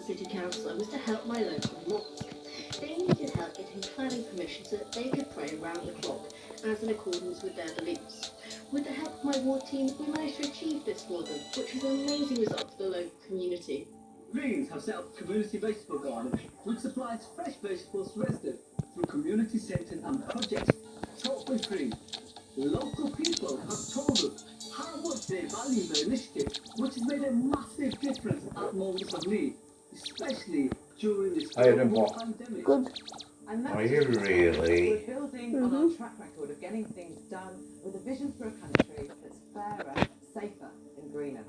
city councillor was to help my local mosque. They needed help getting planning permission so that they could pray around the clock, as in accordance with their beliefs. With the help of my ward team, we managed to achieve this for them, which was an amazing result for the local community. Greens have set up community vegetable garden, which supplies fresh vegetables to residents through community centres and projects totally free. Local people have told us how much they value the initiative, which has made a massive difference at moments of need, especially during this global pandemic. Good. And that's Are you really? We're building on our track record of getting things done with a vision for a country that's fairer, safer and greener.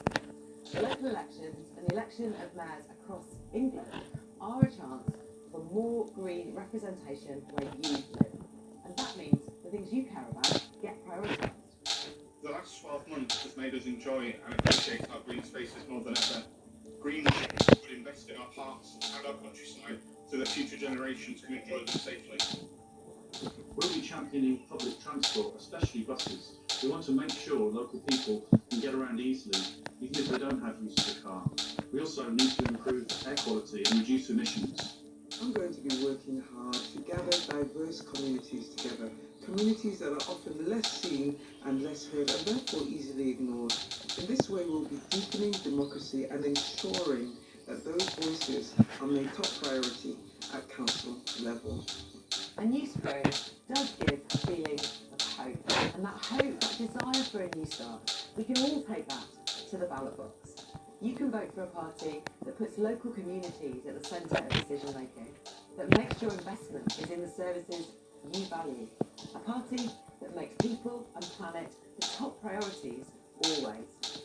The local elections and the election of mayors across England are a chance for more green representation where you live. And that means the things you care about get prioritised. The last 12 months has made us enjoy and appreciate our green spaces more than ever. Green would invest in our parks and our countryside so that future generations can enjoy them safely. We'll be championing public transport, especially buses. We want to make sure local people can get around easily, even if they don't have use of a car. We also need to improve air quality and reduce emissions. I'm going to be working hard to gather diverse communities together, communities that are often less seen and less heard and therefore easily ignored. In this way, we'll be deepening democracy and ensuring that those voices are made top priority at council level. A new spring does give a feeling of hope, and that hope, that desire for a new start, we can all take that to the ballot box. You can vote for a party that puts local communities at the centre of decision making, that makes sure investment is in the services you value, a party that makes people and planet the top priorities always.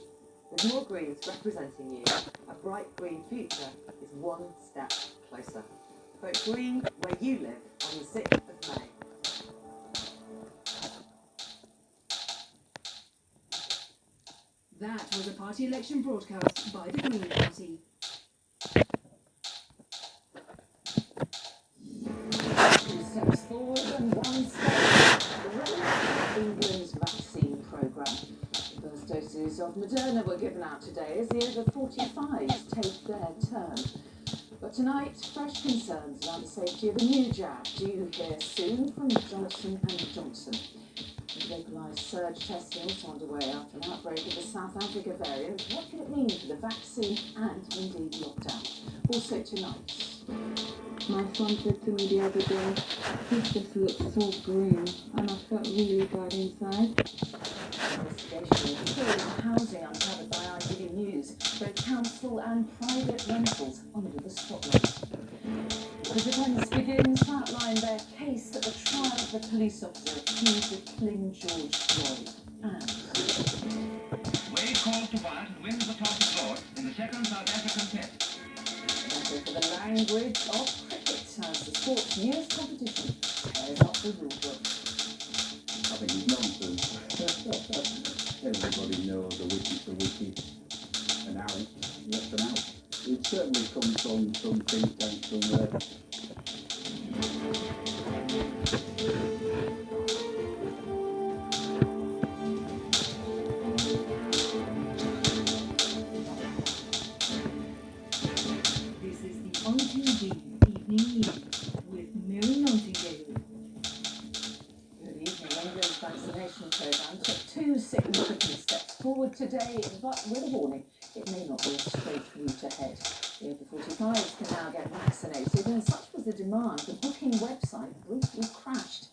With more Greens representing you, a bright green future is one step closer. Vote Green where you live on the 6th of May. That was a party election broadcast by the Green Party. Two steps forward and one step back. England's vaccine programme. The first doses of Moderna were given out today as the over 45s take their turn. But tonight, fresh concerns about the safety of a new jab due here soon from Johnson & Johnson. The localised surge testing is underway after an outbreak of the South Africa variant. What could it mean for the vaccine and indeed lockdown? Also tonight. My son said to me the other day, this just looks so green, and I felt really bad inside. Investigation into tourism housing uncovered by ITV News, both council and private rentals under the spotlight. The defence begins to outline their case at the trial of the police officer accused of killing George Floyd. And Wade called to bat and wins the toss draw in the second South African test. also for the language of cricket as the sport's newest competition tears up the rule book. I think it's nonsense. Everybody knows a wicket's a wicket. An out, that's an out. It certainly comes from some think tank somewhere. This is the OTV Evening News with Mary Nightingale. Good evening. England's vaccination programme took two significant steps forward today, but with a warning, it may not be a straight route ahead. The over 45s can now get vaccinated, and such was the demand, the booking website briefly crashed.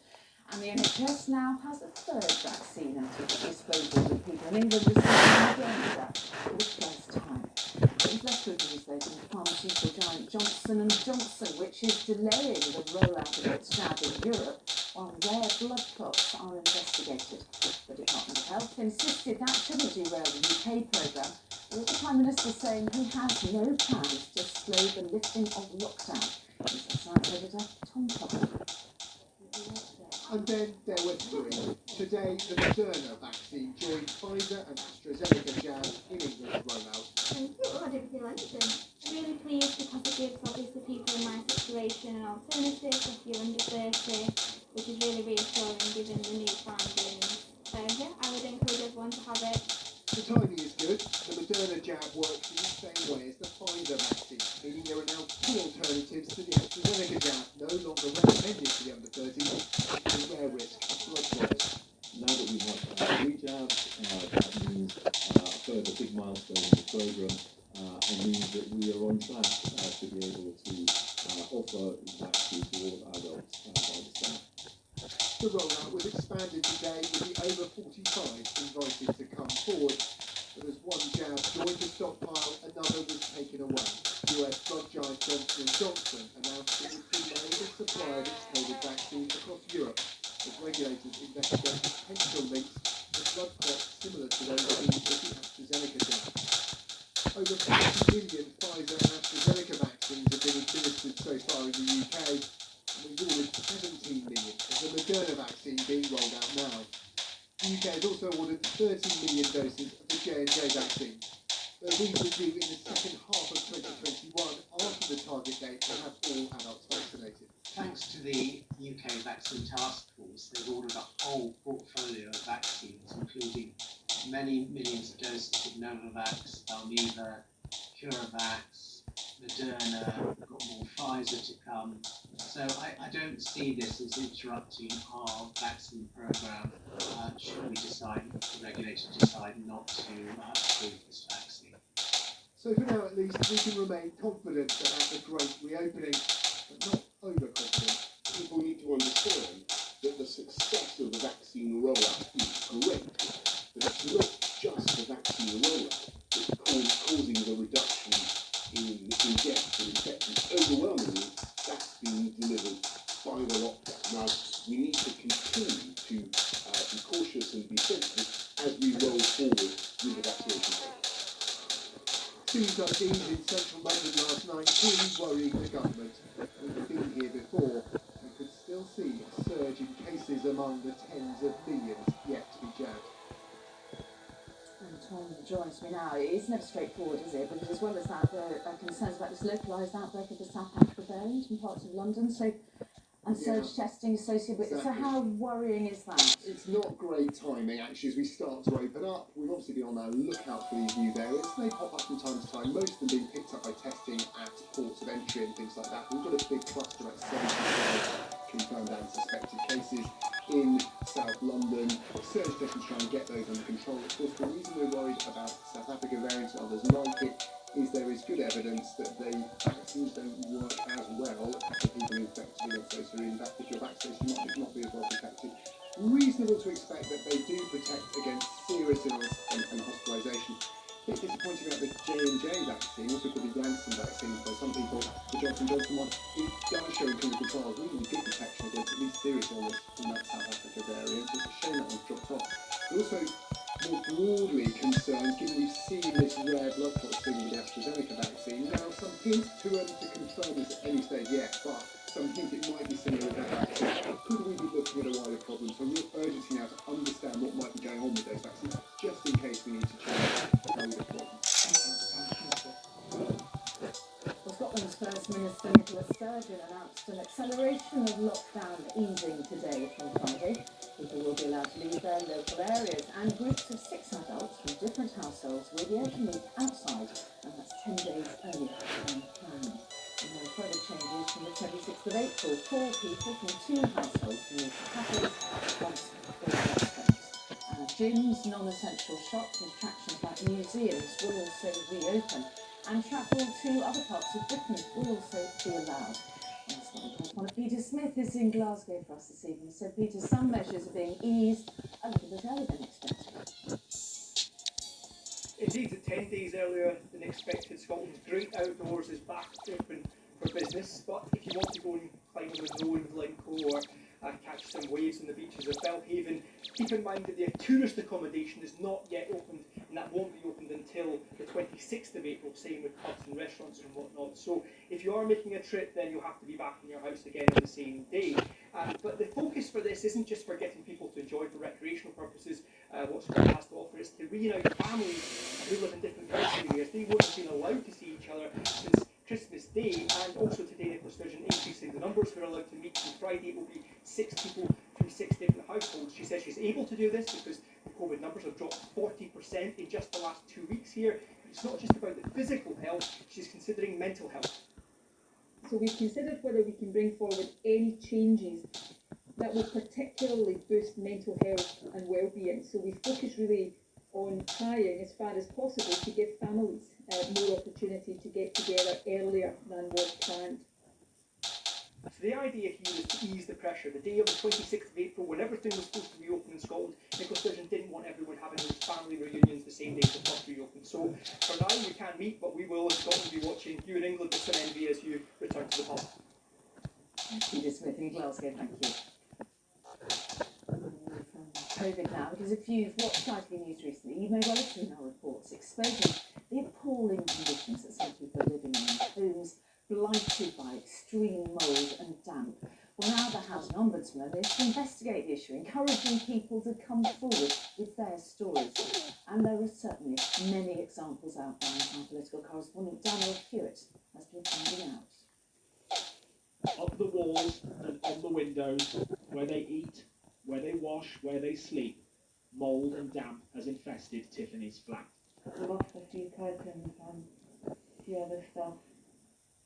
And the NHS now has a third vaccine at its disposal, with people in England receiving Moderna for the first time. There's less good news though from the pharmaceutical giant Johnson & Johnson, which is delaying the rollout of its jab in Europe while rare blood clots are investigated. The Department of Health insisted that shouldn't derail the UK programme, with the Prime Minister saying he has no plans to slow the lifting of lockdown. Here's Insight Editor Tom Cobble. And then there were three. Today, the Moderna vaccine joined Pfizer and AstraZeneca jab in England's rollout. Thank you. I didn't feel anything. Really pleased because it gives obviously people in my situation an alternative if you're under 30, which is really reassuring given the new findings. So yeah, I would encourage everyone to have it. The timing is good. The Moderna jab works in the same way as the Pfizer vaccine, meaning there are now AstraZeneca jab no longer recommended for the under 30s due to rare risk of blood clots. Now that we have 3 jabs, that means a further big milestone in the programme and means that we are on track to be able to offer vaccine to all adults by the summer. The rollout was expanded today with the over 45 invited to come forward. But as one jab joined the stockpile, another was taken away. US drug giant Johnson & Johnson announced it would delay the supply of its COVID vaccine across Europe as regulators investigate potential links to blood clots similar to those seen with the AstraZeneca jab. Over 50 million Pfizer and AstraZeneca vaccines have been administered so far in the UK, and we've ordered 17 million of the Moderna vaccine being rolled out now. The UK has also ordered 30 million doses of the J&J vaccine. Though these were due in the second half of 2021 after the target date to have all adults vaccinated. Thanks to the UK Vaccine Task Force, they've ordered a whole portfolio of vaccines, including many millions of doses of Novavax, Valneva, CureVac, Moderna, we've got more Pfizer to come. So I don't see this as interrupting our vaccine programme should we decide, the regulator decide not to approve this vaccine. So for now at least, we can remain confident about the great reopening, but not overconfident. People need to understand that the success of the vaccine rollout is great, but it's not just the vaccine rollout that's causing the reduction in deaths and infections. Overwhelmingly, that's being delivered by the lockdown. Now, we need to continue to be cautious and be sensitive as we roll forward with the vaccination program. Scenes like these in central London last night clearly worrying the government. We've been here before. We could still see a surge in cases among the tens of millions yet to be jabbed. And Tom joins me now. It's never straightforward, is it? Because as well as that, there are concerns about this localised outbreak of the South Africa variant in parts of London. So, and surge testing associated with it. So how worrying is that? It's not great timing, actually, as we start to open up. We've obviously been on our lookout for these new variants. They pop up from time to time, most of them being picked up by testing at ports of entry and things like that. We've got a big cluster, about 75 confirmed and suspected cases in South London. Surge testing trying to get those under control. Of course, the reason we're worried about South Africa variants and others like it is there is good evidence that the vaccines don't work as well for people infected with those who are in that. If you're vaccinated, you might not be as well protected. Reasonable to expect that they do protect against serious illness and hospitalisation. A bit disappointing about the J&J vaccine, also called the Janssen vaccine by some people. The Johnson & Johnson one, it does show in clinical trials really good protection against at least serious illness from that South Africa variant. It's a shame that one's dropped off. We're also more broadly concerned, given we've seen this rare blood clot thing with the AstraZeneca vaccine. Now, some hints, too early to confirm this at any stage yet, but some hints it might be similar with that vaccine. Could we be looking at a wider problem? So real urgency now to understand what might be going on with those vaccines, just in case we need to change how we approach them. Well, Scotland's First Minister Nicola Sturgeon announced an acceleration of lockdown easing today from Friday. People will be allowed to leave their local areas, and groups of 6 adults from different households will be able to meet outside, and that's 10 days earlier than planned. And there are further changes from the 26th of April. 4 people from 2 households can move to cafes, pubs, or restaurants. Gyms, non-essential shops and attractions like museums will also reopen, and travel to other parts of Britain will also be allowed. And Scotland correspondent Peter Smith is in Glasgow for us this evening. So, Peter, some measures are being eased a little bit earlier than expected. Indeed, 10 days earlier than expected, Scotland's great outdoors is back open for business. But if you want to go and climb on the Rowan Glencoe or catch some waves on the beaches of Belhaven, keep in mind that the tourist accommodation is not yet opened, and that won't be opened until the 26th of April, same with pubs and restaurants and whatnot. So if you are making a trip, then you'll have to be back in your house again on the same day. But the focus for this isn't just for getting people to enjoy for recreational purposes what Scotland has to offer. It's to reunite families who live in different country areas. They wouldn't have been allowed to see each other since Christmas Day, and also today Nicola Sturgeon increasing the numbers who are allowed to meet. On Friday it will be 6 people from 6 different households. She says she's able to do this because the COVID numbers have dropped 40% in just the last 2 weeks here. It's not just about the physical health, she's considering mental health. So we've considered whether we can bring forward any changes that will particularly boost mental health and well-being. So we focus really on trying as far as possible to give families more opportunity to get together earlier than was planned. So the idea here is to ease the pressure. The day of the 26th of April, when everything was supposed to reopen in Scotland, Nicola Sturgeon didn't want everyone having those family reunions the same day the pubs reopened. So for now we can't meet, but we will in Scotland be watching you in England with some envy as you return to the pub. Peter Smith in Glasgow, thank you. COVID now, because if you've watched ITV News recently, you may well have seen our reports exposing the appalling conditions that some people are living in homes blighted by extreme mould and damp. Well, now the Housing Ombudsman is to investigate the issue, encouraging people to come forward with their stories. And there are certainly many examples out there, as our political correspondent Daniel Hewitt has been finding out. Up the walls and on the windows, where they eat, where they wash, where they sleep, mould and damp has infested Tiffany's flat. I've lost a few curtains and a few other stuff.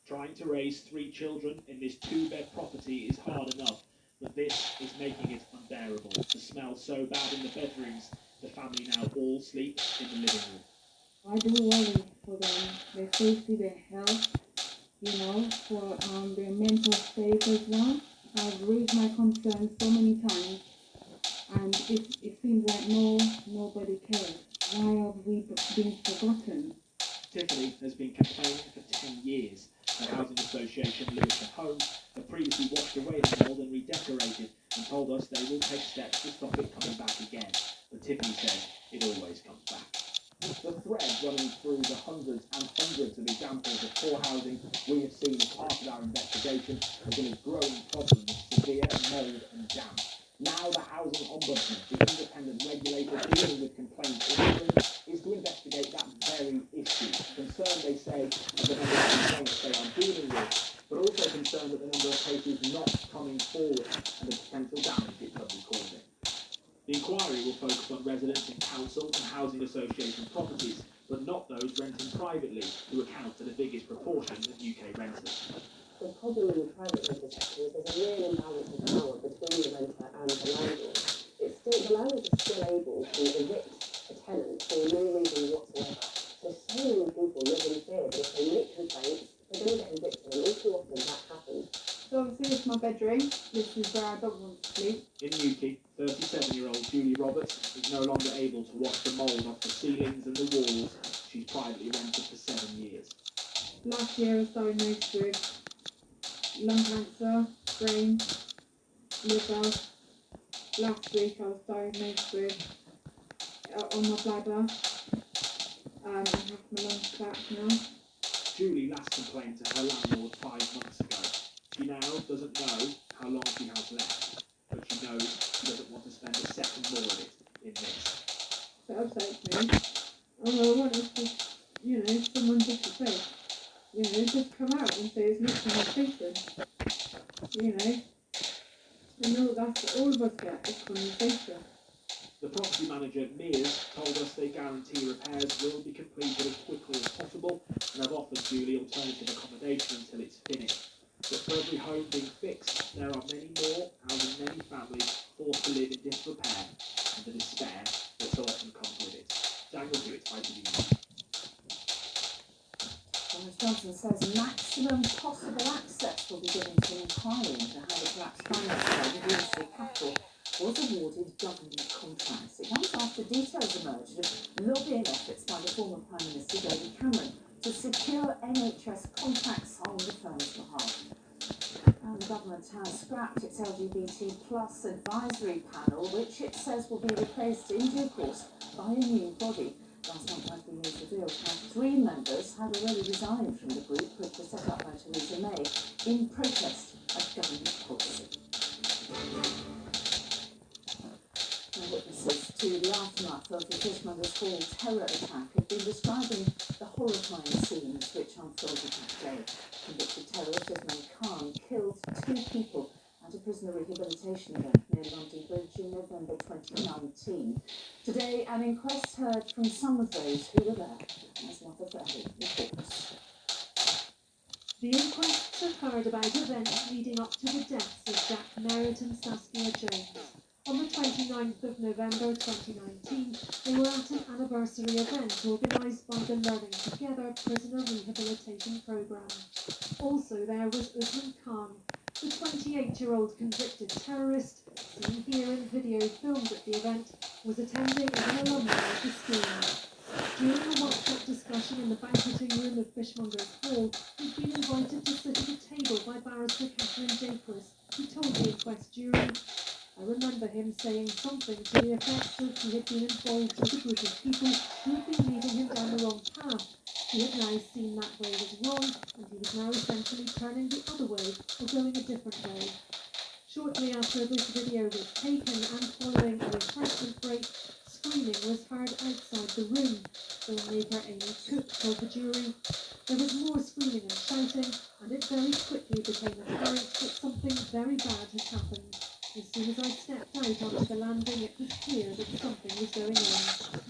Trying to raise 3 children in this 2-bed property is hard enough, but this is making it unbearable. The smell so bad in the bedrooms, the family now all sleep in the living room. I do worry for them, their safety, their health, you know, for their mental state as well. I've raised my concerns so many times, and it seems like nobody cares. Why have we been forgotten? Tiffany has been campaigning for 10 years. The Housing Association Lewisham Homes have previously washed away the mould and redecorated and told us they will take steps to stop it coming back again. But Tiffany says it always comes back. The thread running through the hundreds and hundreds of examples of poor housing we have seen as part of our investigation has been a growing problem with severe mould and damp. Now the Housing Ombudsman, the independent regulator dealing with complaints in England, is to investigate that very issue. Concerned, they say, of the number of complaints they are dealing with, but also concerned at the number of cases not coming forward and the potential damage it could be causing. The inquiry will focus on residents in council and housing association properties, but not those renting privately, who account for the biggest proportion of UK renters. The problem in the private rental sector is there's a real imbalance of power between the renter and the landlord. The landlord is still able to evict a tenant for no reason whatsoever. So many people live in fear that if they make complaints, they're going to get evicted, and all too often that happens. So obviously this is my bedroom. This is where our dog wants to sleep. In Newquay, 37-year-old Julie Roberts is no longer able to wash the mould off the ceilings and the walls she's privately rented for 7 years. Last year I was diagnosed with lung cancer, brain, liver. Last week I was diagnosed with on my bladder. I have my lungs back now. Julie last complained to her landlord 5 months ago. She now doesn't know how long she has left, but she knows she doesn't want to spend a second more of it in this. So it upsets me. Although I want us to, someone just to say, just come out and say it's not conversation. I know that's all of us get, is conversation. The property manager, Mears, told us they guarantee repairs will be completed as quickly as possible and have offered Julie alternative accommodation until it's finished. But for every home being fixed, there are many more, housing many families forced to live in disrepair and the despair that so often comes with it. Daniel Hewitt, ITV News. Boris Johnson says maximum possible access will be given to an inquiry into how the collapsed finance of the industry capital was awarded government contracts. It comes after details emerged of lobbying efforts by the former Prime Minister David Cameron to secure NHS contracts on the firm's behalf. And the government has scrapped its LGBT plus advisory panel, which it says will be replaced in due course by a new body. Last month, ITV News revealed how 3 members had already resigned from the group, which was set up by Theresa May in protest of government policy. Witnesses to the aftermath of the Fishmongers Hall terror attack have been describing the horrifying scenes which unfolded that day. Convicted terrorist Usman Khan killed 2 people at a prisoner rehabilitation event near London Bridge in November 2019. Today, an inquest heard from some of those who were there, as Martha Fairley reports. The inquest must have heard about events leading up to the deaths of Jack Merritt and Saskia Jones. On the 29th of November 2019, they were at an anniversary event organised by the Learning Together Prisoner Rehabilitation Programme. Also there was Usman Khan, the 28-year-old convicted terrorist, seen here in video filmed at the event, was attending as an alumni of the school. During a WhatsApp discussion in the banqueting room of Fishmongers Hall, he'd been invited to sit at a table by barrister Catherine Jacobs, who told the inquest jury, "I remember him saying something to the effect that he had been involved with a group of people who had been leading him down the wrong path. He had now seen that way was wrong, and he was now essentially turning the other way, or going a different way." Shortly after this video was taken and following a refreshment break, screaming was heard outside the room. Filmmaker Amy Cook told the jury, "There was more screaming and shouting, and it very quickly became apparent that something very bad had happened. As soon as I stepped out onto the landing, it was clear that something was going on."